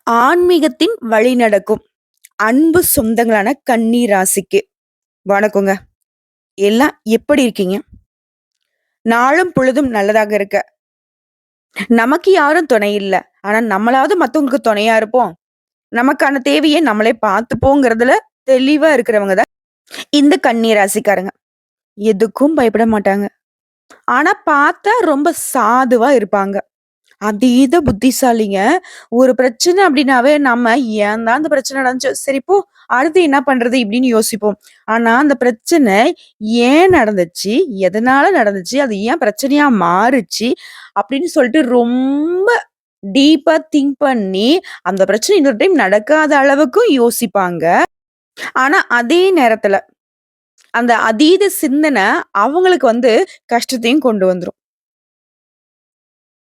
ஆன்மீகத்தின் வழிநடக்கும் அன்பு சொந்தங்களான கன்னி ராசிக்கு வணக்கங்க. எல்லாம் எப்படி இருக்கீங்க? நாளும் பொழுதும் நல்லதாக இருக்க. நமக்கு யாரும் துணை இல்ல. ஆனா நம்மளாவது மத்தவங்களுக்கு துணையா இருப்போம். நமக்கான தேவைய நம்மளே பார்த்துப்போங்கிறதுல தெளிவா இருக்கிறவங்க தான் இந்த கன்னி ராசிக்காரங்க. எதுக்கும் பயப்பட மாட்டாங்க. ஆனா பார்த்தா ரொம்ப சாதுவா இருப்பாங்க. அதீத புத்திசாலிங்க. ஒரு பிரச்சனை அப்டின்னாவே நம்ம ஏன் தான் அந்த பிரச்சனை நடந்துச்சு? சரி போ! அடுத்து என்ன பண்றது? இப்டின்னு யோசிப்போம். ஆனா அந்த பிரச்சனை ஏன் நடந்துச்சு? எதனால நடந்துச்சு? அது ஏன் பிரச்சனையா மாறுச்சு? அப்டின்னு சொல்லிட்டு ரொம்ப டீப்பா திங்க் பண்ணி, அந்த பிரச்சனை இன்னொரு டைம் நடக்காத அளவுக்கும் யோசிப்பாங்க. ஆனா அதே நேரத்துல, அந்த அதீத சிந்தனை அவங்களுக்கு கஷ்டத்தையும் கொண்டு வந்துரும்.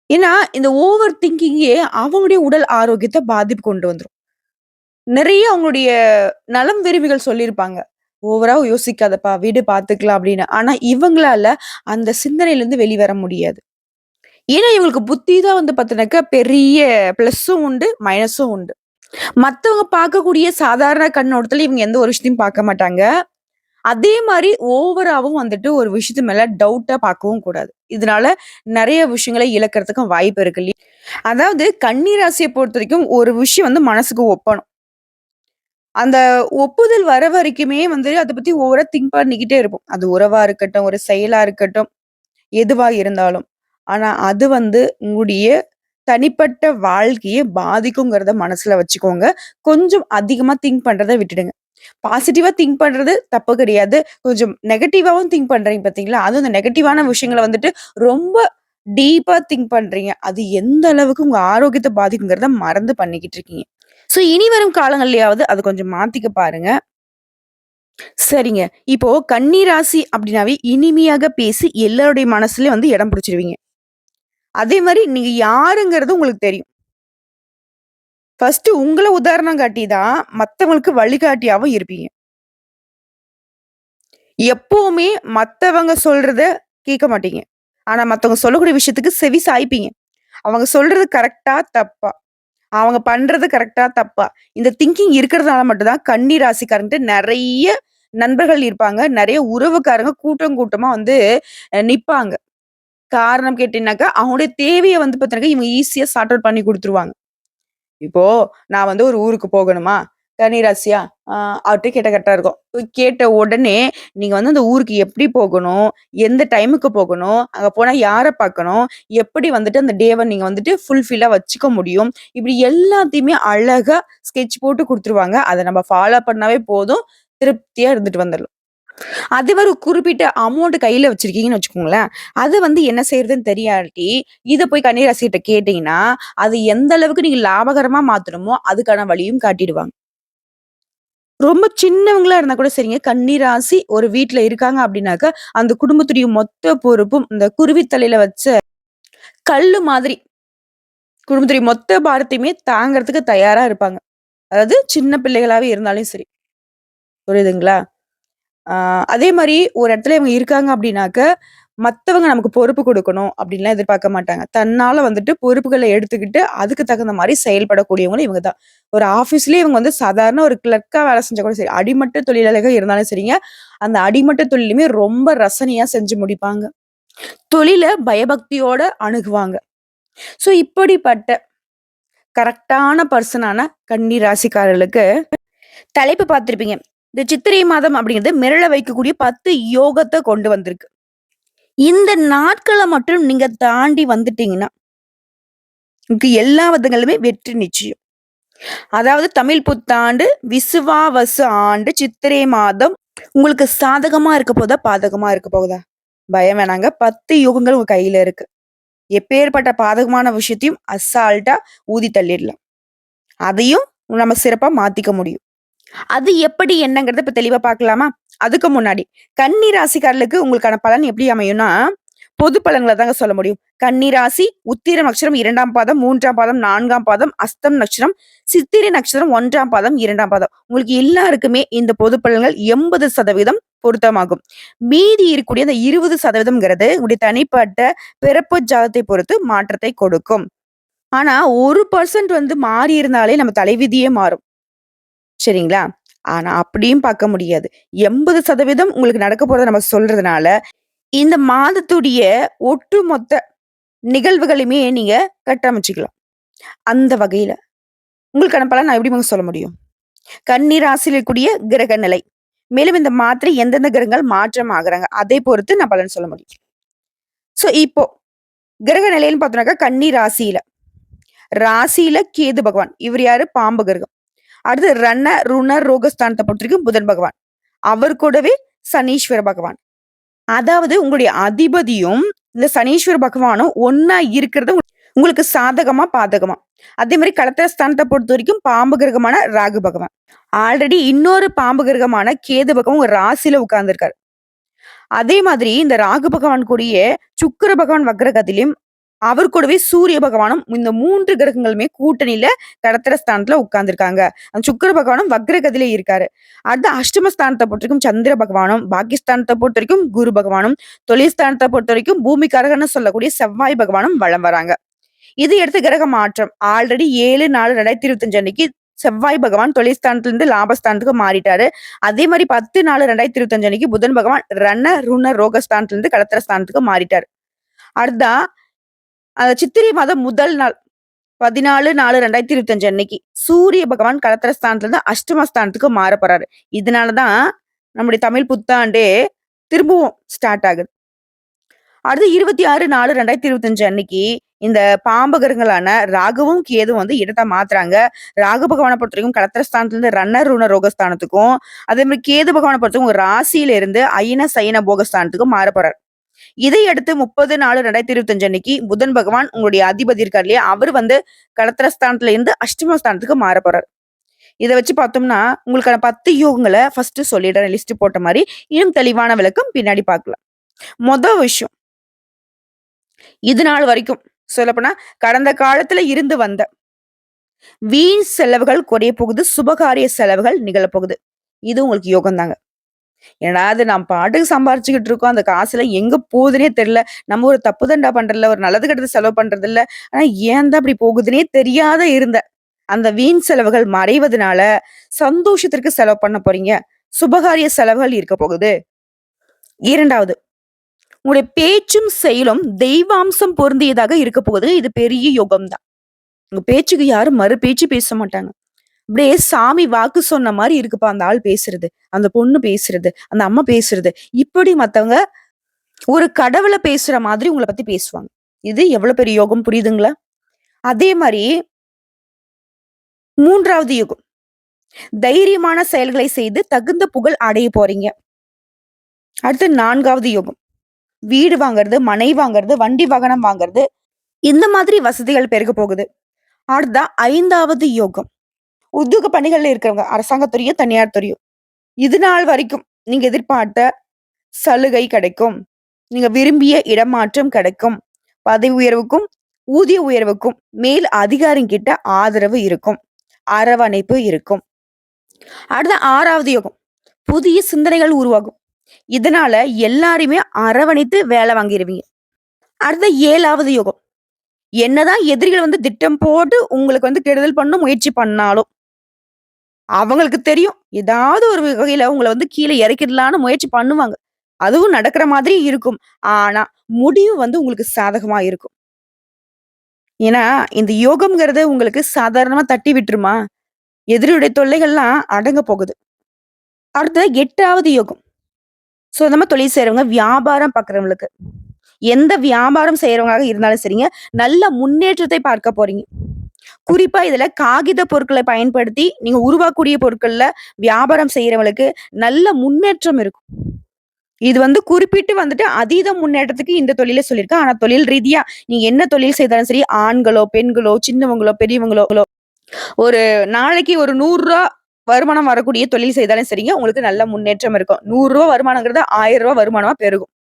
ஏன்னா, இந்த ஓவர் திங்கிங்கே அவங்களுடைய உடல் ஆரோக்கியத்த பாதிப்பு கொண்டு வந்துரும். நெறைய அவங்களுடைய நலம் விரும்பிகள் சொல்லியிருப்பாங்க. "ஓவரா யோசிக்காதப்பா, விடு பார்த்துக்கலாம்" அப்படின்னு. ஆனா இவங்களால அந்த சிந்தனையிலருந்து வெளிவர முடியாது. ஏன்னா இவங்களுக்கு புத்தி தான் பாத்தீங்கன்னாக்கா பெரிய பிளஸ்ஸும் உண்டு, மைனஸும் உண்டு. மத்தவங்க பார்க்கக்கூடிய சாதாரண கண்ணோட்டத்துல இவங்க எந்த ஒரு விஷயத்தையும் பார்க்க மாட்டாங்க. அதே மாரி ஓவராவும் ஒரு விஷயத்து மேல டவுட்டா பார்க்கவும் கூடாது. இதனால நெறைய விஷயங்கள இழக்கிறதுக்கும் வாய்ப்பு இருக்கு இல்லையா? அதாவது கன்னி ராசிய பொறுத்தவரைக்கும் ஒரு விஷயம் மனசுக்கு ஒப்பணும். அந்த ஒப்புதல் வர வரைக்குமே அத பத்தி ஓவரா திங்க் பண்ணிக்கிட்டே இருப்போம். அது உறவா இருக்கட்டும், ஒரு செயலா இருக்கட்டும், எதுவா இருந்தாலும். ஆனா அது உங்களுடைய தனிப்பட்ட வாழ்க்கைய பாதிக்குங்கிறத மனசுல வச்சுக்கோங்க. கொஞ்சம் அதிகமா திங்க் பண்றத விட்டுடுங்க. பாசிட்டிவா திங்க் பண்றது தப்பு கிடையாது. கொஞ்சம் நெகட்டிவாவும் திங்க் பண்றீங்க பார்த்தீங்களா? அதுவும் இந்த நெகட்டிவான விஷயங்கள ரொம்ப டீப்பா திங்க் பண்றீங்க. அது எந்த அளவுக்கு உங்க ஆரோக்கியத்த பாதிக்குங்கிறத மறந்து பண்ணிக்கிட்டு இருக்கீங்க. ஸோ இனி வரும் காலங்கள்லயாவது அத கொஞ்சம் மாத்திக்க பாருங்க. சரிங்க. இப்போ கன்னி ராசி அப்டின்னாவே இனிமையாக பேசி எல்லாருடைய மனசுலயும் இடம் பிடிச்சிருவீங்க. அதே மாரி நீங்க யாருங்கிறது உங்களுக்கு தெரியும். ஃபர்ஸ்ட்டு உங்கள உதாரணம் காட்டி தான் மத்தவங்களுக்கு வழிகாட்டியாவும் இருப்பீங்க. எப்பவுமே மத்தவங்க சொல்றத கேட்க மாட்டீங்க. ஆனா மத்தவங்க சொல்லக்கூடிய விஷயத்துக்கு செவி சாய்ப்பீங்க. அவங்க சொல்றது கரெக்ட்டா? தப்பா? அவங்க பண்றது கரெக்ட்டா? தப்பா? இந்த திங்கிங் இருக்கிறதுனால மட்டும் தான் கன்னி ராசிக்காரங்கட்ட நெறைய நண்பர்கள் இருப்பாங்க. நெறைய உறவுக்காரங்க கூட்டம் கூட்டமா நிப்பாங்க. காரணம் கேட்டீங்கன்னாக்கா, அவங்களுடைய தேவைய பார்த்தீங்கன்னாக்கா, இவங்க ஈஸியா சார்ட் அவுட் பண்ணி குடுத்துருவாங்க. இப்போ நான் ஒரு ஊருக்கு போகணுமா? கன்னிராசியா? அவர்ட்ட கேட்டா கரெக்ட்டா இருக்கும். போய் கேட்ட உடனே, நீங்க அந்த ஊருக்கு எப்படி போகணும்? எந்த டைமுக்கு போகணும்? அங்க போனா யார பார்க்கணும்? எப்படி அந்த டேவ நீங்க ஃபுல்ஃபில்லா வச்சுக்க முடியும்? இப்படி எல்லாத்தையுமே அழகா ஸ்கெட்ச் போட்டு குடுத்துருவாங்க. அத நம்ம ஃபாலோ பண்ணாவே போதும். திருப்தியா இருந்துட்டு வந்துரலாம். அது ஒரு குறிப்பிட்ட அமௌண்ட் கையில வச்சிருக்கீங்கன்னு வச்சுக்கோங்களேன். அது என்ன செய்றதுன்னு தெரியாட்டி, இத போய் கன்னிராசிட்ட கேட்டீங்கன்னா, அது எந்த அளவுக்கு நீங்க லாபகரமா மாத்தணுமோ, அதுக்கான வழியும் காட்டிடுவாங்க. ரொம்ப சின்னவங்களா இருந்தா கூட சரிங்க. கன்னி ராசி ஒரு வீட்ல இருக்காங்க அப்டின்னாக்கா, அந்த குடும்பத்துடைய மொத்த பொறுப்பும் இந்த குருவி தலையில வச்ச கல்லு மாதிரி குடும்பத்துடைய மொத்த பாரத்தையுமே தாங்கறதுக்கு தயாரா இருப்பாங்க. அதாவது சின்ன பிள்ளைகளாவே இருந்தாலும் சரி. புரியுதுங்களா? ஆ அதே மாரி ஒரு இடத்துல இவங்க இருக்காங்க அப்டின்னாக்க, மத்தவங்க நமக்கு பொறுப்பு குடுக்கணும் அப்டின்லாம் எதிர்பார்க்க மாட்டாங்க. தன்னால பொறுப்புகள எடுத்துக்கிட்டு, அதுக்கு தகுந்த மாரி செயல்படக்கூடியவங்களும் இவங்க தான். ஒரு ஆஃபீஸ்லயே இவங்க சாதாரண ஒரு கிளர்க்கா வேலை செஞ்சா கூட சரி, அடிமட்ட தொழிலாளியா இருந்தாலும் சரிங்க, அந்த அடிமட்ட தொழிலுமே ரொம்ப ரசனையா செஞ்சு முடிப்பாங்க. தொழில பயபக்தியோட அணுகுவாங்க. ஸோ இப்படிப்பட்ட கரெக்ட்டான பெர்சனான கன்னி ராசிக்காரர்களுக்கு தலைப்பு பார்த்திருப்பீங்க. இந்த சித்திரை மாதம் அப்படிங்கிறது மிரள வைக்கக்கூடிய 10 யோகத்த கொண்டு வந்திருக்கு. இந்த நாட்கள மட்டும் நீங்க தாண்டி வந்துட்டீங்கன்னா, உங்களுக்கு எல்லா விதங்களுமே வெற்றி நிச்சயம். அதாவது தமிழ் புத்தாண்டு, விசுவாவசு ஆண்டு, சித்திரை மாதம் உங்களுக்கு சாதகமா இருக்க போதா? பாதகமா இருக்க போகுதா? பயம் வேணாங்க. 10 யுகங்கள் உங்க கையில இருக்கு. எப்பேர்ப்பட்ட பாதகமான விஷயத்தையும் அசால்ட்டா ஊதி தள்ளிடலாம். அதையும் நம்ம சிறப்பா மாத்திக்க முடியும். அது எப்படி என்னங்கிறத இப்ப தெளிவா பார்க்கலாமா? அதுக்கு முன்னாடி, கன்னி ராசிக்காரர்களுக்கு உங்களுக்கான பலன் எப்படி அமையும்னா, பொது பலன்கள தாங்க சொல்ல முடியும். கன்னி ராசி, உத்திர நட்சத்திரம் 2ஆம் பாதம், 3ஆம் பாதம், 4ஆம் பாதம், அஸ்தம் நட்சத்திரம், சித்திரை நட்சத்திரம் 1ஆம் பாதம், 2ஆம் பாதம். உங்களுக்கு எல்லாருக்குமே இந்த பொது பலன்கள் 80% பொருத்தமாகும். மீதி இருக்கக்கூடிய அந்த 20% உங்களுடைய தனிப்பட்ட பிறப்பு ஜாதத்தை பொறுத்து மாற்றத்தை கொடுக்கும். ஆனா 1% வந்து மாறி இருந்தாலே நம்ம தலைவிதியே மாறும். சரிங்களா? ஆனா அப்படியும் பார்க்க முடியாது. 80% உங்களுக்கு நடக்க போறத நம்ம சொல்றதுனால, இந்த மாதத்துடைய ஒட்டுமொத்த நிகழ்வுகளையுமே நீங்க கட்டமைச்சுக்கலாம். அந்த வகையில. உங்களுக்கான பலன் நான் எப்படிங்க சொல்ல முடியும்? கன்னி ராசியில இருக்கக்கூடிய கிரக நிலை. மேலும் இந்த மாத்திரை எந்தெந்த கிரகங்கள் மாற்றம் ஆகுறாங்க. அதை பொறுத்து நான் பலன் சொல்ல முடியும். இப்போ கிரக நிலைன்னு பார்த்தோம்னாக்கா கன்னி ராசியில. ராசியில கேது பகவான். இவர் யாரு? பாம்பு கிரகம். அடுத்து ருண, ரோகஸ்தானத்த பொறுத்தவரைக்கும் புதன் பகவான். அவர் கூடவே சனீஸ்வர பகவான். அதாவது உங்களுடைய அதிபதியும், இந்த சனீஸ்வர பகவானும் ஒண்ணா இருக்கிறது உங்களுக்கு சாதகமா, பாதகமா? அதே மாரி களத்திரஸ்தானத்த பொறுத்தவரைக்கும் பாம்பு கிரகமான ராகு பகவான். ஆல்ரெடி இன்னொரு பாம்பு கிரகமான கேது பகவான் உங்க ராசியில உட்கார்ந்திருக்காரு. அதே மாதிரி இந்த ராகு பகவான் கூடயே சுக்கிர பகவான் வக்ரகத்திலயும், அவர் கூடவே சூரிய பகவானும் இந்த 3 கிரகங்களுமே கூட்டணியில கடத்திர ஸ்தானத்துல உட்கார்ந்திருக்காங்க. அந்த சுக்கிர பகவானும் வக்ரகதியில இருக்காரு. அடுத்து அஷ்டமஸ்தானத்த பொறுத்தவரைக்கும் சந்திர பகவானும், பாக்கியஸ்தானத்த பொறுத்தவரைக்கும் குரு பகவானும், தொழில் ஸ்தானத்த பொறுத்தவரைக்கும் பூமிக்காரகன்னு சொல்லக்கூடிய செவ்வாய் பகவானும் வலம் வராங்க. இது அடுத்து கிரக மாற்றம். ஆல்ரெடி 7/4/2025 அன்னைக்கு செவ்வாய் பகவான் தொழில் ஸ்தானத்திலிருந்து லாபஸ்தானத்துக்கு மாறிட்டாரு. அதே மாரி 10/4/2025 அன்னைக்கு புதன் பகவான் ருண, ரோகஸ்தானத்திலிருந்து களத்திர ஸ்தானத்துக்கு மாறிட்டாரு. அடுத்ததா சித்திரை மாதம் முதல் நாள் 14/4/2025 அன்னைக்கு சூரிய பகவான் களத்திர ஸ்தானத்திலிருந்து அஷ்டமஸ்தானத்துக்கு மாற போறாரு. இதனால தான் நம்முடைய தமிழ் புத்தாண்டே திரும்பவும் ஸ்டார்ட் ஆகுது. அடுத்து 26/4/2025 அன்னைக்கு இந்த பாம்பு கிரகங்களான ராகுவும், கேதுவும் வந்து இடத்த மாத்துறாங்க. ராகு பகவான பொறுத்தவரைக்கும் களத்திரஸ்தானத்திலிருந்து ருண ரோகஸ்தானத்துக்கும், அதே மாரி கேது பகவான பொறுத்தவரைக்கும் உங்க ராசியில இருந்து அயன, சயன போகஸ்தானத்துக்கும் மாறப் போறார். இதை அடுத்து 30/4/2025 அன்னைக்கு புதன் பகவான் உங்களுடைய அதிபதி இருக்கார் இல்லையா? அவர் வந்து களத்திரஸ்தானத்துல இருந்து அஷ்டமஸ்தானத்துக்கு மாறப் போறார். இத வச்சு பார்த்தோம்னா, உங்களுக்கான 10 யோகங்கள ஃபர்ஸ்ட் சொல்லிடுறேன் லிஸ்ட் போட்ட மாரி. இன்னும் தெளிவான விளக்கம் பின்னாடி பார்க்கலாம். மொத விஷயம் இது நாள் வரைக்கும் சொல்லப்போனா, கடந்த காலத்துல இருந்து வந்த வீண் செலவுகள் குறையப் போகுது. சுபகாரிய செலவுகள் நிகழப்போகுது. இது உங்களுக்கு யோகம் தாங்க. ஏன்னா, அது நம்ம பாட்டுக்கு சம்பாரிச்சுக்கிட்டு இருக்கோம். அந்த காசுலாம் எங்க போகுதுன்னே தெரியல. நம்ம ஒரு தப்பு தண்டா பண்றதில்ல. ஒரு நல்லது கெட்டது செலவு பண்றதில்ல. ஆனா, ஏன் தான் இப்படி போகுதுன்னே தெரியாத இருந்த அந்த வீண் செலவுகள் மறைவதனால, சந்தோஷத்திற்கு செலவு பண்ண போறீங்க. சுபகாரிய செலவுகள் இருக்க போகுது. 2வது உங்களுடைய பேச்சும், செயலும் தெய்வாம்சம் பொருந்தியதாக இருக்க போகுது. இது பெரிய யோகம் தான். உங்க பேச்சுக்கு யாரும் மறு பேச்சு பேச மாட்டாங்க. அப்படியே சாமி வாக்கு சொன்ன மாரி இருக்குப்பா அந்த ஆள் பேசுறது. அந்த பொண்ணு பேசுறது, அந்த அம்மா பேசுறது. இப்படி மத்தவங்க ஒரு கடவுள பேசுற மாதிரி உங்கள பத்தி பேசுவாங்க. இது எவ்வளவு பெரிய யோகம் புரியுதுங்களா? அதே மாரி 3வது யுகம். தைரியமான செயல்களை செய்து தகுந்த புகழ் அடைய போறீங்க. அடுத்து 4வது யோகம். வீடு வாங்குறது, மனை வாங்குறது, வண்டி வாகனம் வாங்குறது, இந்த மாதிரி வசதிகள் பெருக போகுது. அடுத்ததா 5வது யோகம். உத்தியோக பணிகள்ல இருக்கிறவங்க, அரசாங்கத் துறையோ, தனியார் துறையோ. இது நாள் வரைக்கும் நீங்க எதிர்பார்த்த சலுகை கிடைக்கும். நீங்க விரும்பிய இடமாற்றம் கிடைக்கும். பதவி உயர்வுக்கும், ஊதிய உயர்வுக்கும் மேல் அதிகாரிகிட்ட ஆதரவு இருக்கும். அரவணைப்பு இருக்கும். அடுத்த 6வது யோகம். புதிய சிந்தனைகள் உருவாகும். இதனால எல்லாரையுமே அரவணைத்து வேலை வாங்கிருவீங்க. அடுத்த 7வது யோகம். என்னதான் எதிரிகள் வந்து திட்டம் போட்டு உங்களுக்கு வந்து கெடுதல் பண்ண முயற்சி பண்ணாலும், அவங்களுக்கு தெரியும். ஏதாவது ஒரு வகையில உங்கள வந்து கீழ இறக்கிடலான்னு முயற்சி பண்ணுவாங்க. அதுவும் நடக்கிற மாதிரி இருக்கும். ஆனா, முடிவு வந்து உங்களுக்கு சாதகமா இருக்கும். ஏன்னா, இந்த யோகம்ங்கிறது உங்களுக்கு சாதாரணமா தட்டி விட்டுருமா? எதிரியுடைய தொல்லைகள்லாம் அடங்க போகுது. அடுத்து 8வது யோகம். சொந்தமா தொழில் செய்றவங்க, வியாபாரம் பார்க்குறவங்களுக்கு. எந்த வியாபாரம் செய்றவங்களாக இருந்தாலும் சரிங்க, நல்ல முன்னேற்றத்தை பார்க்க போறீங்க. குறிப்பா இதுல காகித பொருட்கள பயன்படுத்தி நீங்க உருவாக்கக்கூடிய பொருட்கள்ல வியாபாரம் செய்றவங்களுக்கு நல்ல முன்னேற்றம் இருக்கும். இது வந்து குறிப்பிட்டு வந்துட்டு அதீத முன்னேற்றத்துக்கு இந்த தொழில சொல்லியிருக்கேன். ஆனா தொழில் ரீதியா நீங்க என்ன தொழில் செய்தாலும் சரி, ஆண்களோ, பெண்களோ, சின்னவங்களோ, பெரியவங்களோ, ஒரு நாளைக்கு ஒரு ரூ. 100 வருமானம் வரக்கூடிய தொழில் செய்தாலும் சரிங்க, உங்களுக்கு நல்ல முன்னேற்றம் இருக்கும். ரூ. 100 வருமானங்கிறது ரூ. 1000 வருமானமா பெருகும்.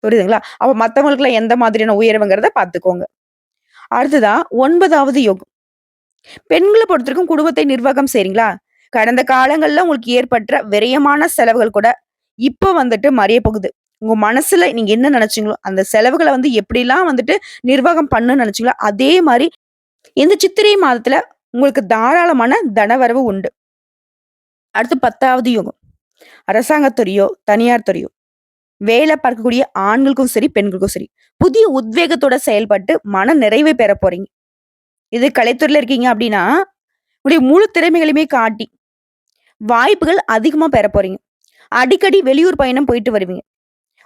புரியுதுங்களா? அப்ப மத்தவங்களுக்குலாம் எந்த மாதிரியான உயர்வுங்கிறத பார்த்துக்கோங்க. அடுத்ததா 9வது யோகம். பெண்கள பொறுத்தவரைக்கும் குடும்பத்தை நிர்வாகம் செய்றீங்களா? கடந்த காலங்கள்ல உங்களுக்கு ஏற்பட்ட விரயமான செலவுகள் கூட இப்ப வந்துட்டு மறைய போகுது. உங்க மனசுல நீங்க என்ன நெனச்சீங்களோ, அந்த செலவுகள வந்து எப்படிலாம் வந்துட்டு நிர்வாகம் பண்ணணும்னு நெனச்சீங்களோ, அதே மாரி இந்த சித்திரை மாதத்துல உங்களுக்கு தாராளமான தனவரவு உண்டு. அடுத்து 10வது யோகம். அரசாங்கத்துறையோ, தனியார் துறையோ, வேலை பார்க்கக்கூடிய ஆண்களுக்கும் சரி, பெண்களுக்கும் சரி, புதிய உத்வேகத்தோட செயல்பட்டு மன நிறைவை பெற போறீங்க. இது கலைத்துறையில இருக்கீங்க அப்படின்னா, உங்களுடைய முழு திறமைகளையுமே காட்டி, வாய்ப்புகள் அதிகமா பெற போறீங்க. அடிக்கடி வெளியூர் பயணம் போயிட்டு வருவீங்க.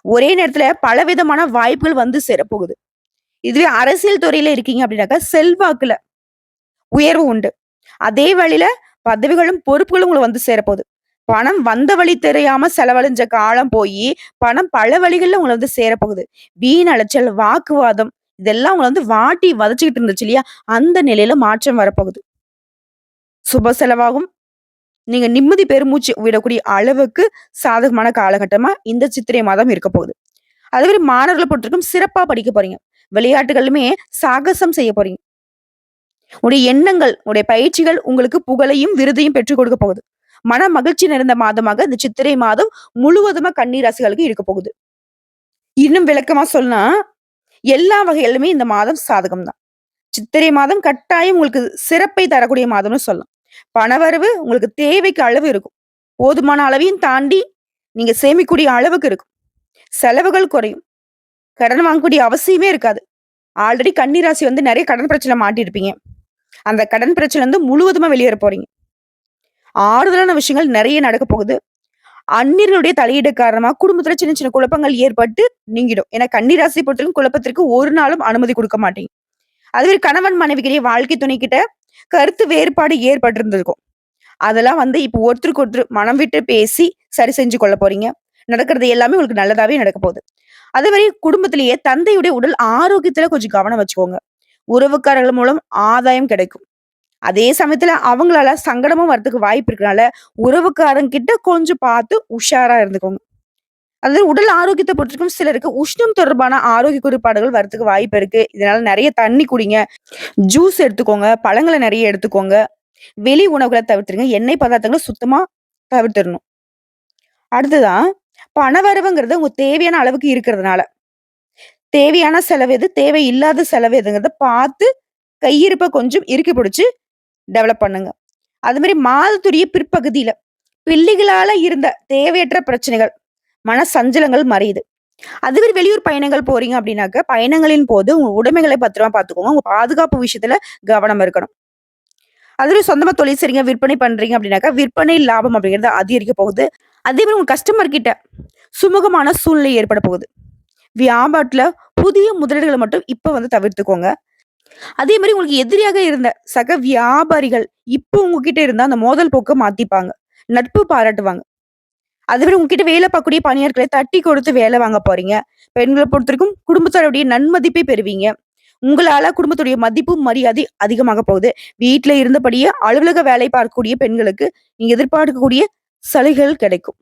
ஒரே நேரத்துல பலவிதமான வாய்ப்புகள் வந்து சேரப்போகுது. இதுவே அரசியல் துறையில இருக்கீங்க அப்படின்னாக்கா, செல்வாக்குல உயர்வு உண்டு. அதே வேளையில பதவிகளும், பொறுப்புகளும் உங்களுக்கு வந்து சேரப்போகுது. பணம் வந்த வழி தெரியாம செலவழிஞ்ச காலம் போயி, பணம் பல வழிகள்ல உங்கள வந்து சேரப்போகுது. வீண் அலைச்சல், வாக்குவாதம் இதெல்லாம் உங்கள வந்து வாட்டி வதச்சுக்கிட்டு இருந்துச்சு இல்லையா? அந்த நிலையில மாற்றம் வரப்போகுது. சுப செலவாகும். நீங்க நிம்மதி பெருமூச்சு விடக்கூடிய அளவுக்கு சாதகமான காலகட்டமா இந்த சித்திரை மாதம் இருக்க போகுது. அதுமாரி மாணவர்கள பொறுத்தவரைக்கும் சிறப்பா படிக்க போறீங்க. விளையாட்டுகளுமே சாகசம் செய்ய போறீங்க. உடைய எண்ணங்கள், உடைய பயிற்சிகள் உங்களுக்கு புகழையும், விருதையும் பெற்றுக் கொடுக்க போகுது. மன மகிழ்ச்சி நிறைந்த மாதமாக இந்த சித்திரை மாதம் முழுவதுமா கன்னி ராசிகளுக்கு இருக்க போகுது. இன்னும் விளக்கமா சொன்னா, எல்லா வகையிலுமே இந்த மாதம் சாதகம் தான். சித்திரை மாதம் கட்டாயம் உங்களுக்கு சிறப்பை தரக்கூடிய மாதம்னு சொல்லலாம். பணவரவு உங்களுக்கு தேவைக்கு அளவு இருக்கும். போதுமான அளவையும் தாண்டி நீங்க சேமிக்கக்கூடிய அளவுக்கு இருக்கும். செலவுகள் குறையும். கடன் வாங்கக்கூடிய அவசியமே இருக்காது. ஆல்ரெடி கன்னி ராசி வந்து நெறைய கடன் பிரச்சனை மாட்டியிருப்பீங்க. அந்த கடன் பிரச்சனைலருந்து முழுவதுமா வெளியேற போறீங்க. ஆறுதலான விஷயங்கள் நெறைய நடக்க போகுது. அந்நியர்களுடைய தலையீடு காரணமா குடும்பத்துல சின்ன சின்ன குழப்பங்கள் ஏற்பட்டு நீங்கிடும். ஏன்னா கன்னி ராசியை பொறுத்தவரைக்கும் குழப்பத்திற்கு ஒரு நாளும் அனுமதி குடுக்க மாட்டீங்க. அதுவே கணவன் மனைவிக்கிடையே வாழ்க்கை துணை கிட்ட கருத்து வேறுபாடு ஏற்பட்டிருந்திருக்கும். அதெல்லாம் வந்து இப்போ ஒருத்தருக்கு ஒருத்தர் மனம் விட்டு பேசி சரி செஞ்சு கொள்ள போறீங்க. நடக்கிறது எல்லாமே உங்களுக்கு நல்லதாவே நடக்க போகுது. அதே மாரி குடும்பத்திலேயே தந்தையுடைய உடல் ஆரோக்கியத்துல கொஞ்சம் கவனம் வச்சுக்கோங்க. உறவுக்காரர்கள் மூலம் ஆதாயம் கிடைக்கும். அதே சமயத்துல அவங்களால சங்கடமும் வரதுக்கு வாய்ப்பு இருக்கனால, உறவுக்காரங்க கிட்ட கொஞ்சம் பார்த்து உஷாரா இருந்துக்கோங்க. அதாவது உடல் ஆரோக்கியத்த பொறுத்தவரைக்கும் சிலருக்கு உஷ்ணம் தொடர்பான ஆரோக்கிய குறைபாடுகள் வரதுக்கு வாய்ப்பு இருக்கு. இதனால நெறைய தண்ணி குடிங்க. ஜூஸ் எடுத்துக்கோங்க. பழங்கள நெறைய எடுத்துக்கோங்க. வெளி உணவுகள தவிர்த்துருங்க. எண்ணெய் பதார்த்தங்கள சுத்தமா தவிர்த்திரணும். அடுத்ததா, பணவரவுங்கிறது உங்க தேவையான அளவுக்கு இருக்கிறதுனால, தேவையான செலவு எது, தேவையில்லாத செலவு எதுங்கிறத பார்த்து கையிருப்ப கொஞ்சம் இறுக்கி பிடிச்சு டெவலப் பண்ணுங்க. அது மாரி மாதத்துடைய பிற்பகுதியில பிள்ளைகளால இருந்த தேவையற்ற பிரச்சனைகள், மன சஞ்சலங்கள் மறையுது. அதுமாரி வெளியூர் பயணங்கள் போறீங்க அப்படின்னாக்க, பயணங்களின் போது உங்க உடைமைகளை பத்திரமா பார்த்துக்கோங்க. உங்க பாதுகாப்பு விஷயத்துல கவனம் இருக்கணும். அதுவே சொந்தமா தொழில் செய்றீங்க, விற்பனை பண்றீங்க அப்படின்னாக்கா, விற்பனை லாபம் அப்படிங்கிறது அதிகரிக்க போகுது. அதே மாரி உங்க கஸ்டமர் கிட்ட சுமூகமான சூழ்நிலை ஏற்பட போகுது. வியாபாரத்துல புதிய முதலீடுகள மட்டும் இப்ப வந்து தவிர்த்துக்கோங்க. அதே மாரி உங்களுக்கு எதிரியாக இருந்த சக வியாபாரிகள் இப்போ உங்ககிட்ட இருந்தா அந்த மோதல் போக்க மாத்திப்பாங்க. நட்பு பாராட்டுவாங்க. அதுமாரி உங்ககிட்ட வேலை பார்க்கக்கூடிய பணியாட்களை தட்டி கொடுத்து வேலை வாங்க போறீங்க. பெண்கள பொறுத்தவரைக்கும் குடும்பத்தாருடைய நன்மதிப்பை பெறுவீங்க. உங்களால குடும்பத்துடைய மதிப்பு, மரியாதை அதிகமாக போகுது. வீட்ல இருந்தபடியே அலுவலக வேலை பார்க்கக்கூடிய பெண்களுக்கு நீங்க எதிர்பார்க்கக்கூடிய சலுகைகள் கிடைக்கும்.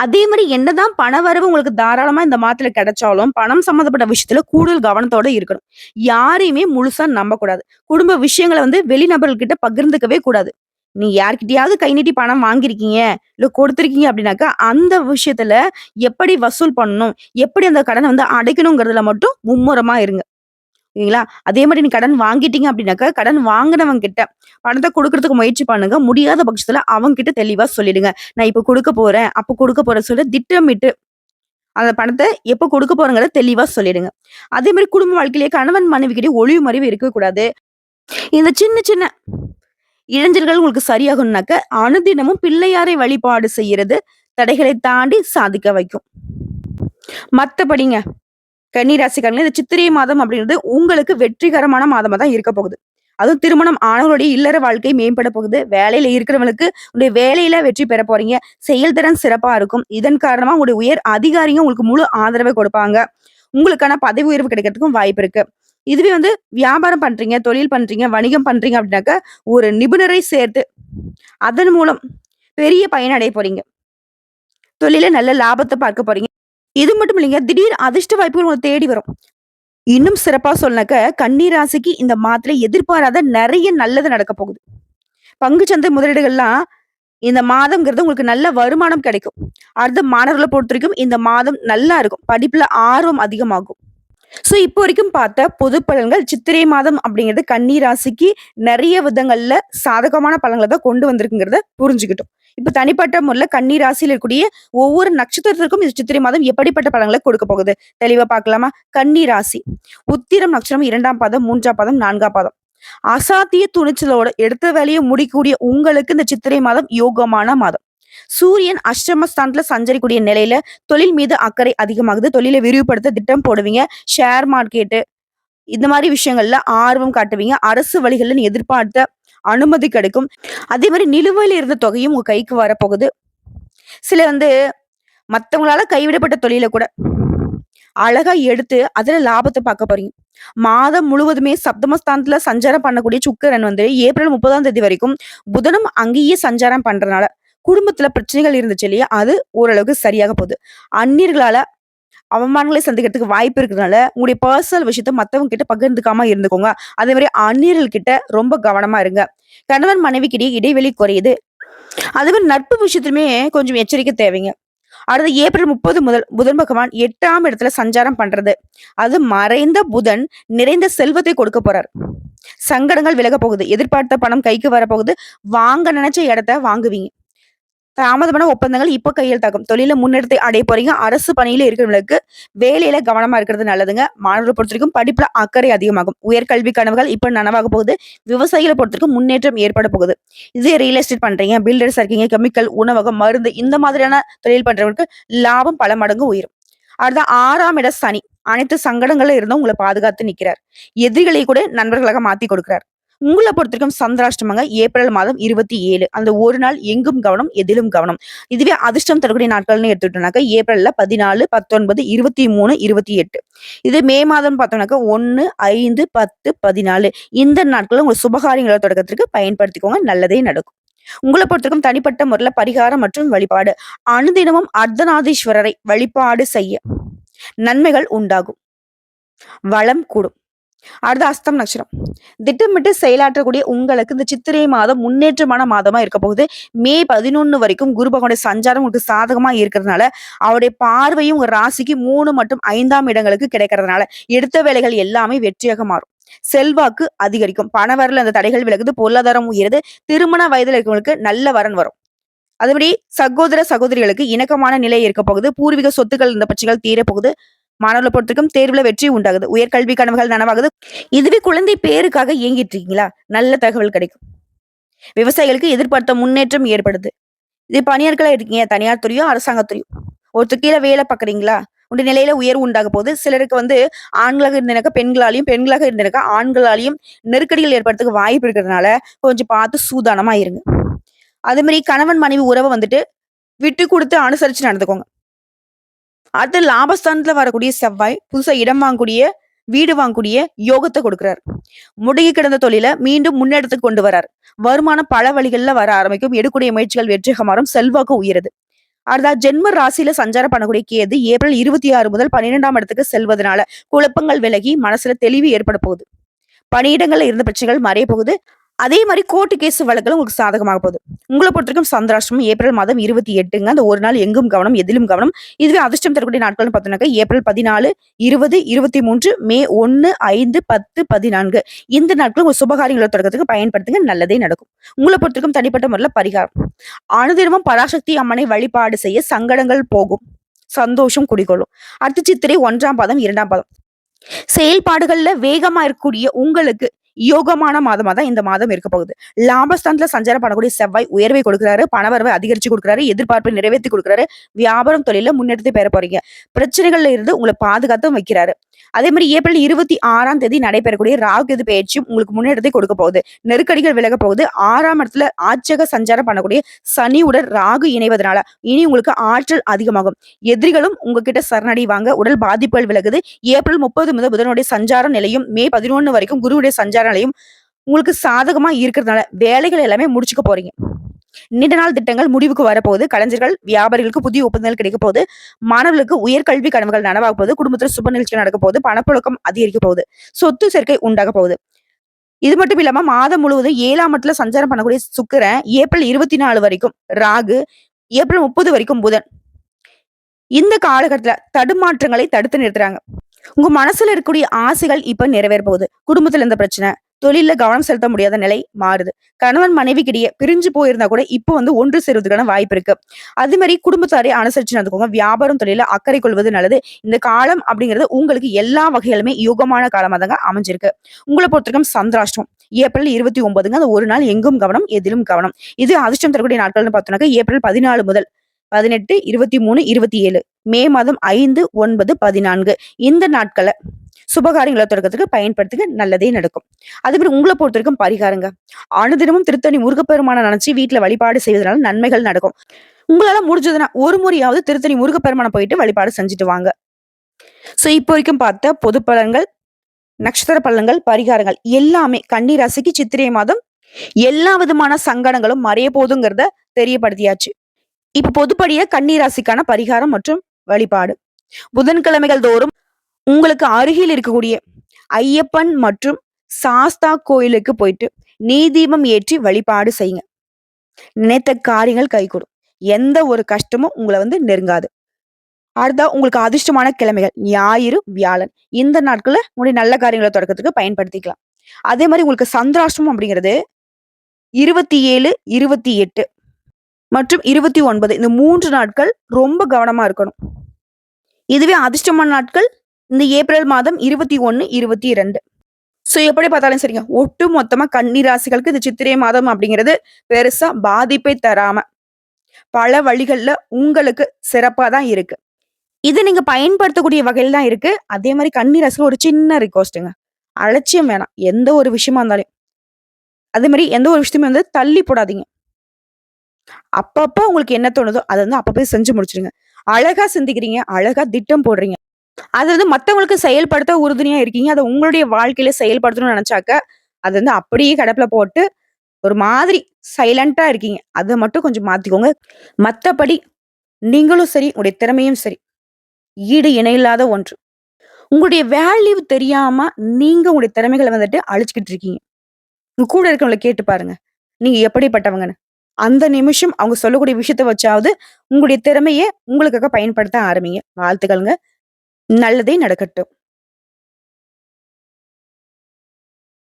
அதே மாரி என்னதான் பணவரவு உங்களுக்கு தாராளமா இந்த மாதத்துல கிடைச்சாலும், பணம் சம்மந்தப்பட்ட விஷயத்துல கூடுதல் கவனத்தோட இருக்கணும். யாரையுமே முழுசா நம்பக்கூடாது. குடும்ப விஷயங்கள வந்து வெளிநபர்கள்கிட்ட பகிர்ந்துக்கவே கூடாது. நீ யார்கிட்டயாவது கை நீட்டி பணம் வாங்கியிருக்கீங்க, இல்ல கொடுத்திருக்கீங்க அப்படின்னாக்கா, அந்த விஷயத்துல எப்படி வசூல் பண்ணணும்? எப்படி அந்த கடன வந்து அடைக்கணுங்கிறதுல மட்டும் மும்முரமா இருங்க. சரிங்களா? அதே மாரி நீங்க கடன் வாங்கிட்டீங்க அப்படின்னாக்கா, கடன் வாங்குனவங்க கிட்ட பணத்த குடுக்குறதுக்கு முயற்சி பண்ணுங்க. முடியாத பட்சத்துல அவங்க கிட்ட தெளிவா சொல்லிடுங்க. நான் இப்ப குடுக்க போறேன், அப்ப குடுக்க போறேன்னு சொல்லி திட்டமிட்டு அந்த பணத்த எப்ப குடுக்க போறேங்கிறத தெளிவா சொல்லிடுங்க. அதே மாரி குடும்ப வாழ்க்கையிலே கணவன் மனைவிக்கிட்டயே ஒளிவு மறைவு இருக்கவே கூடாது. இந்த சின்ன சின்ன இடைஞ்சல்கள் உங்களுக்கு சரியாகணும்னாக்க, அனுதினமும் பிள்ளையாரை வழிபாடு செய்யறது தடைகளை தாண்டி சாதிக்க வைக்கும். மத்தபடிங்க கன்னி ராசிக்காரங்களே, இந்த சித்திரை மாதம் அப்படிங்கிறது உங்களுக்கு வெற்றிகரமான மாதமா தான் இருக்க போகுது. அதுவும் திருமணம் ஆனவங்களுடைய இல்லற வாழ்க்கை மேம்பட போகுது. வேலையில இருக்கிறவங்களுக்கு உங்களுடைய வேலையில வெற்றி பெற போறீங்க. செயல்திறன் சிறப்பா இருக்கும். இதன் காரணமா உங்களுடைய உயர் அதிகாரிங்க உங்களுக்கு முழு ஆதரவை கொடுப்பாங்க. உங்களுக்கான பதவி உயர்வு கிடைக்கிறதுக்கும் வாய்ப்பு இருக்கு. இதுவே வந்து வியாபாரம் பண்றீங்க, தொழில் பண்றீங்க, வணிகம் பண்றீங்க அப்படின்னாக்க, ஒரு நிபுணரை சேர்த்து அதன் மூலம் பெரிய பயனடைய போறீங்க. தொழில்ல நல்ல லாபத்த பார்க்க போறீங்க. இது மட்டும் இல்லைங்க, திடீர் அதிர்ஷ்ட வாய்ப்புகள் உங்கள தேடி வரும். இன்னும் சிறப்பா சொல்லனாக்க, கன்னி ராசிக்கு இந்த மாதத்துல எதிர்பாராத நெறைய நல்லது நடக்க போகுது. பங்குச்சந்தை முதலீடுகள்லாம் இந்த மாதம்ங்கிறது உங்களுக்கு நல்ல வருமானம் கிடைக்கும். அடுத்து மாணவர்கள பொறுத்தவரைக்கும் இந்த மாதம் நல்லா இருக்கும். படிப்புல ஆர்வம் அதிகமாகும். ஸோ இப்போ வரைக்கும் பார்த்த பொது பலன்கள் சித்திரை மாதம் அப்படிங்கிறது கன்னி ராசிக்கு நெறைய விதங்கள்ல சாதகமான பலன்கள தான் கொண்டு வந்திருக்குங்கிறத புரிஞ்சுக்கிட்டோம். இப்ப தனிப்பட்ட முறையில கன்னி ராசியில இருக்கக்கூடிய ஒவ்வொரு நட்சத்திரத்திற்கும் இந்த சித்திரை மாதம் எப்படிப்பட்ட பலன்கள கொடுக்க போகுது? தெளிவா பார்க்கலாமா? கன்னி ராசி. உத்திரம் நட்சத்திரம் 2ஆம் பாதம், 3ஆம் பாதம், 4ஆம் பாதம். அசாத்திய துணிச்சலோட எடுத்த வேலைய முடிக்கக்கூடிய உங்களுக்கு இந்த சித்திரை மாதம் யோகமான மாதம். சூரியன் அஷ்டமஸ்தானத்துல சஞ்சரிக்கூடிய நிலையில தொழில் மீது அக்கறை அதிகமாகுது. தொழிலை விரிவுபடுத்த திட்டம் போடுவீங்க. ஷேர் மார்க்கெட்டு இந்த மாரி விஷயங்கள்ல ஆர்வம் காட்டுவீங்க. அரசு வழிகள்ல நீங்க எதிர்பார்த்த அனுமதி கிடைக்கும். அதே மாரி நிலுவையில இருந்த தொகையும் உங்க கைக்கு வரப்போகுது. சில வந்து மத்தவங்களால கைவிடப்பட்ட தொழில கூட அழகா எடுத்து அதுல லாபத்த பார்க்க போறீங்க. மாதம் முழுவதுமே சப்தமஸ்தானத்துல சஞ்சாரம் பண்ணக்கூடிய சுக்கிரன் வந்து ஏப்ரல் 30ஆம் தேதி வரைக்கும் புதனும் அங்கேயே சஞ்சாரம் பண்றனால, குடும்பத்துல பிரச்சனைகள் இருந்துச்சு இல்லையா? அது ஓரளவுக்கு சரியாக போகுது. அந்நியர்களால அவமானங்களை சந்திக்கிறதுக்கு வாய்ப்பு இருக்கிறதுனால, உங்களுடைய பெர்சனல் விஷயத்த மத்தவங்க கிட்ட பகிர்ந்துக்காம இருந்துக்கோங்க. அதே மாரி அந்நியர்கள் கிட்ட ரொம்ப கவனமா இருங்க. கணவன் மனைவிக்கிடையே இடைவெளி குறையுது. அதே மாரி நட்பு விஷயத்திலுமே கொஞ்சம் எச்சரிக்கை தேவைங்க. அடுத்து ஏப்ரல் 30 முதல் புதன் பகவான் 8ஆம் இடத்துல சஞ்சாரம் பண்றது. அது மறைந்த புதன் நிறைந்த செல்வத்தை கொடுக்க போறார். சங்கடங்கள் விலக போகுது. எதிர்பார்த்த பணம் கைக்கு வரப்போகுது. வாங்க நினைச்ச இடத்த வாங்குவீங்க. தாமதமான ஒப்பந்தங்கள் இப்ப கையெழுத்தாகும். தொழில முன்னெடுத்து அடைய போறீங்க. அரசு பணியில இருக்கிறவங்களுக்கு வேலையில கவனமா இருக்கிறது நல்லதுங்க. மாணவர்களை பொறுத்தவரைக்கும் படிப்புல அக்கறை அதிகமாகும். உயர்கல்வி கனவுகள் இப்ப நனவாக போகுது. விவசாயிகளை பொறுத்தவரைக்கும் முன்னேற்றம் ஏற்பட போகுது. இதே ரியல் எஸ்டேட் பண்றீங்க, பில்டர்ஸா இருக்கீங்க, கெமிக்கல், உணவகம், மருந்து இந்த மாதிரியான தொழில் பண்றவங்களுக்கு லாபம் பல மடங்கு உயரும். அடுத்த 6ஆம் இட சனி. அனைத்து சங்கடங்கள்ல இருந்தும் உங்களை பாதுகாத்து நிக்கிறார். எதிரிகளை கூட நண்பர்களாக மாத்தி கொடுக்கிறார். உங்கள பொறுத்தவரைக்கும் சந்திராஷ்டமங்க ஏப்ரல் மாதம் 27. அந்த ஒரு நாள் எங்கும் கவனம், எதிலும் கவனம். இதுவே அதிர்ஷ்டம் தரக்கூடிய நாட்கள்னு எடுத்துக்கிட்டோம்னாக்க ஏப்ரல்ல 14, 19, 23, 28. இது மே மாதம் பார்த்தோம்னாக்க 1, 5, 10, 14. இந்த நாட்கள உங்க சுபகாரியங்கள தொடக்கத்திற்கு பயன்படுத்திக்கோங்க. நல்லதே நடக்கும். உங்கள பொறுத்தவரைக்கும் தனிப்பட்ட முறையில பரிகாரம் மற்றும் வழிபாடு. அனுதினமும் அர்த்தநாதீஸ்வரரை வழிபாடு செய்ய நன்மைகள் உண்டாகும். வளம் கூடும். அடுத்து அஸ்தம் நட்சத்திரம். திட்டமிட்டு செயலாற்றக்கூடிய உங்களுக்கு இந்த சித்திரை மாதம் முன்னேற்றமான மாதமா இருக்க போகுது. மே 11 வரைக்கும் குரு பகவானுடைய சஞ்சாரம் உங்களுக்கு சாதகமா இருக்கிறதுனால, அவருடைய பார்வையும் உங்க ராசிக்கு 3 மற்றும் 5ஆம் இடங்களுக்கு கிடைக்கிறதுனால, எடுத்த வேலைகள் எல்லாமே வெற்றியாக மாறும். செல்வாக்கு அதிகரிக்கும். பணவரல் அந்த தடைகள் விலகுது. பொருளாதாரம் உயருது. திருமண வயதுல இருக்கவங்களுக்கு நல்ல வரன் வரும். அதுபடி சகோதர சகோதரிகளுக்கு இணக்கமான நிலை இருக்க போகுது. பூர்வீக சொத்துக்கள் இந்த பிரச்சனைகள் தீரப்போகுது. மாணவர்களை பொறுத்தவரைக்கும் தேர்வுல வெற்றி உண்டாகுது. உயர்கல்வி கனவுகள் நனவாகுது. இதுவே குழந்தை பேருக்காக ஏங்கிட்டு இருக்கீங்களா? நல்ல தகவல் கிடைக்கும். விவசாயிகளுக்கு எதிர்பார்த்த முன்னேற்றம் ஏற்படுது. இது பணியாட்களா இருக்கீங்க, தனியார் துறையோ, அரசாங்கத் துறையோ. ஒருத்தர் கீழ வேலை பார்க்குறீங்களா? உங்களுடைய நிலையில உயர்வு உண்டாக போகுது. சிலருக்கு வந்து ஆண்களாக இருந்தனாக்கா பெண்களாலையும், பெண்களாக இருந்தனாக்கா ஆண்களாலையும் நெருக்கடிகள் ஏற்படுறதுக்கு வாய்ப்பு இருக்கிறதுனால, கொஞ்சம் பார்த்து சூதானமா இருங்க. அதே மாரி கணவன் மனைவி உறவ வந்துட்டு விட்டு குடுத்து அனுசரிச்சு நடந்துக்கோங்க. அடுத்து லாபஸ்தானத்துல வரக்கூடிய செவ்வாய் புதுசா இடம் வாங்கக்கூடிய வீடு வாங்கக்கூடிய யோகத்தை கொடுக்கிறார். முடங்கி கிடந்த தொழில மீண்டும் முன்னெடுத்துக் கொண்டு வரார். வருமானம் பல வழிகள்ல வர ஆரம்பிக்கும். எடுக்கூடிய முயற்சிகள் வெற்றியாக மாறும். செல்வாக்கு உயருது. அடுத்தா ஜென்ம ராசியில சஞ்சாரம் பண்ணக்கூடிய கேது ஏப்ரல் 26 முதல் 12ஆம் இடத்துக்கு செல்வதனால குழப்பங்கள் விலகி மனசுல தெளிவு ஏற்பட போகுது. பணியிடங்கள்ல இருந்த பிரச்சனைகள் மறைய போகுது. அதே மாரி கோர்ட் கேஸ் வழக்குல உங்களுக்கு சாதகமாக போகுது. உங்கள பொறுத்தவரைக்கும் சந்திராஷ்டமம் ஏப்ரல் மாதம் 28ங்க. அந்த ஒரு நாள் எங்கும் கவனம், எதிலும் கவனம். இதுவே அதிர்ஷ்டம் தரக்கூடிய நாட்கள்னு பார்த்தோம்னாக்க ஏப்ரல் 14, 20, 23, மே 1, 5, 10, 14. இந்த நாட்களும் உங்க சுபகாரியங்கள தொடக்கத்துக்கு பயன்படுத்துங்க. நல்லதே நடக்கும். உங்கள பொறுத்தவரைக்கும் தனிப்பட்ட முறையில பரிகாரம். அனுதினமும் பராசக்தி அம்மனை வழிபாடு செய்ய சங்கடங்கள் போகும். சந்தோஷம் குடிகொள்ளும். அடுத்து சித்திரை 1ஆம் பாதம், 2ஆம் பாதம். செயல்பாடுகள்ல வேகமா இருக்கக்கூடிய உங்களுக்கு யோகமான மாதமா தான் இந்த மாதம் இருக்க போகுது. லாபஸ்தானத்துல சஞ்சாரம் பண்ணக்கூடிய செவ்வாய் உயர்வை கொடுக்கிறாரு. பணவரவை அதிகரிச்சு கொடுக்கிறாரு. எதிர்பார்ப்பை நிறைவேற்றி கொடுக்கிறாரு. வியாபாரம் தொழில முன்னெடுத்து பெற போறீங்க. பிரச்சனைகள்ல இருந்து உங்களை பாதுகாத்தும் வைக்கிறாரு. அதே மாதிரி ஏப்ரல் 26ஆம் தேதி நடைபெறக்கூடிய ராகு கேது பயிற்சியும் உங்களுக்கு முன்னெடுத்து கொடுக்க போகுது. நெருக்கடிகள் விலக போகுது. 6ஆம் இடத்துல ஆட்சக சஞ்சாரம் பண்ணக்கூடிய சனியுடன் ராகு இணைவதனால இனி உங்களுக்கு ஆற்றல் அதிகமாகும். எதிரிகளும் உங்ககிட்ட சரணடைவாங்க. உடல் பாதிப்புகள் விலகுது. ஏப்ரல் 30 முதல் புதனுடைய சஞ்சார நிலையும் மே 11 வரைக்கும் குருவுடைய சஞ்சார நிலையும் உங்களுக்கு சாதகமா இருக்கிறதுனால வேலைகள் எல்லாமே முடிச்சுக்க போறீங்க. நீண்ட நாள் திட்டங்கள் முடிவுக்கு வரப்போகுது. கலைஞர்கள் வியாபாரிகளுக்கு புதிய ஒப்பந்தங்கள் கிடைக்க போகுது. மாணவர்களுக்கு உயர்கல்வி கனவுகள் நனவாக போகுது. குடும்பத்தில் சுப நிகழ்ச்சிகள் நடக்க போகுது. பணப்புழக்கம் அதிகரிக்க போகுது. சொத்து சேர்க்கை உண்டாக போகுது. இது மட்டும் இல்லாம மாதம் முழுவதும் 7ஆம் இடத்துல சஞ்சாரம் பண்ணக்கூடிய சுக்கிரன் ஏப்ரல் 24 வரைக்கும் ராகு, ஏப்ரல் 30 வரைக்கும் புதன். இந்த காலகட்டத்துல தடுமாற்றங்களை தடுத்து நிறுத்துறாங்க. உங்க மனசுல இருக்கக்கூடிய ஆசைகள் இப்ப நிறைவேற போகுது. குடும்பத்துல இருந்த பிரச்சனை, தொழில்ல கவனம் செலுத்த முடியாத நிலை மாறுது. கணவன் மனைவிக்கிடையே பிரிஞ்சு போயிருந்தா கூட இப்ப வந்து ஒன்று சேருவதற்கான வாய்ப்பு இருக்கு. அது மாரி குடும்பத்தாரை அனுசரிச்சு நடந்துக்கோங்க. வியாபாரம், தொழில்ல அக்கறை கொள்வது நல்லது. இந்த காலம் அப்படிங்கிறது உங்களுக்கு எல்லா வகையிலுமே யோகமான காலமா தாங்க அமைஞ்சிருக்கு. உங்கள பொறுத்தவரைக்கும் சந்திராஷ்டமம். ஏப்ரல் 29ங்க. அந்த ஒரு நாள் எங்கும் கவனம், எதிலும் கவனம். இது அதிர்ஷ்டம் தரக்கூடிய நாட்கள்னு பார்த்தோம்னாக்க, ஏப்ரல் 14 முதல் 18, 23, 27, மே மாதம் 5, 9, 14 இந்த நாட்கள சுபகாரியங்கள தொடக்கத்துக்கு பயன்படுத்துங்க. நல்லதே நடக்கும். அதே மாரி உங்கள பொறுத்தவரைக்கும் பரிகாரங்க. அனுதினமும் திருத்தணி முருகப்பெருமான நினைச்சு வீட்ல வழிபாடு செய்வதனால நன்மைகள் நடக்கும். உங்களால முடிஞ்சதுன்னா ஒரு முறையாவது திருத்தணி முருகப்பெருமான போயிட்டு வழிபாடு செஞ்சுட்டு வாங்க. இப்போ வரைக்கும் பார்த்த பொது பலன்கள், நட்சத்திர பலன்கள், பரிகாரங்கள் எல்லாமே கன்னி ராசிக்கு சித்திரை மாதம் எல்லா விதமான சங்கடங்களும் மறைய போதுங்கிறத தெரியப்படுத்தியாச்சு. இப்ப பொதுப்படியா கன்னி ராசிக்கான பரிகாரம் மற்றும் வழிபாடு. புதன்கிழமைகள் தோறும் உங்களுக்கு அருகில் இருக்கக்கூடிய ஐயப்பன் மற்றும் சாஸ்தா கோயிலுக்கு போயிட்டு நெய் தீபம் ஏற்றி வழிபாடு செய்யுங்க. நினைத்த காரியங்கள் கைகூடும். எந்த ஒரு கஷ்டமும் உங்கள வந்து நெருங்காது. அடுத்தா உங்களுக்கு அதிர்ஷ்டமான கிழமைகள் ஞாயிறு, வியாழன். இந்த நாட்கள்ல உங்களுடைய நல்ல காரியங்கள தொடக்கத்துக்கு பயன்படுத்திக்கலாம். அதே மாரி உங்களுக்கு சந்திராஷ்டமம் அப்படிங்கிறது 27, 28 மற்றும் 29 இந்த 3 நாட்கள் ரொம்ப கவனமா இருக்கணும். இதுவே அதிர்ஷ்டமான நாட்கள் இந்த ஏப்ரல் மாதம் 21, 22. எப்படி பார்த்தாலும் சரிங்க. ஒட்டு மொத்தமா கன்னி ராசிகளுக்கு இந்த சித்திரை மாதம் அப்படிங்கிறது பெருசா பாதிப்பை தராம, பல வழிகள்ல உங்களுக்கு சிறப்பா தான் இருக்கு. இது நீங்க பயன்படுத்தக்கூடிய வகையில தான் இருக்கு. அதே மாரி கன்னி ராசிக்கு ஒரு சின்ன ரிக்வெஸ்ட்டுங்க. அலட்சியம் வேணாம். எந்த ஒரு விஷயமா இருந்தாலும். அதே மாரி எந்த ஒரு விஷயத்தையுமே வந்து தள்ளி போடாதீங்க. அப்பப்ப உங்களுக்கு என்ன தோணுதோ, அத வந்து அப்பப்பவே செஞ்சு முடிச்சுருங்க. அழகா சிந்திக்கிறீங்க, அழகா திட்டம் போடுறீங்க. அது வந்து மத்தவங்களுக்கு செயல்படுத்த உறுதுணையா இருக்கீங்க. அத உங்களுடைய வாழ்க்கையில செயல்படுத்தணும்னு நெனச்சாக்க, அது வந்து அப்படியே கிடப்புல போட்டு ஒரு மாதிரி சைலன்ட்டா இருக்கீங்க. அத மட்டும் கொஞ்சம் மாத்திக்கோங்க. மத்தபடி நீங்களும் சரி, உங்களுடைய திறமையும் சரி, ஈடு இணையில்லாத ஒன்று. உங்களுடைய வேல்யூ தெரியாம நீங்க உங்களுடைய திறமைகள வந்துட்டு அழிச்சுக்கிட்டு இருக்கீங்க. உங்க கூட இருக்கவங்கள கேட்டு பாருங்க. நீங்க எப்படிப்பட்டவங்கன்னு. அந்த நிமிஷம் அவங்க சொல்லக்கூடிய விஷயத்த வச்சாவது உங்களுடைய திறமைய உங்களுக்காக பயன்படுத்த ஆரம்பிங்க. வாழ்த்துக்கள்ங்க. நல்லதே நடக்கட்டும்.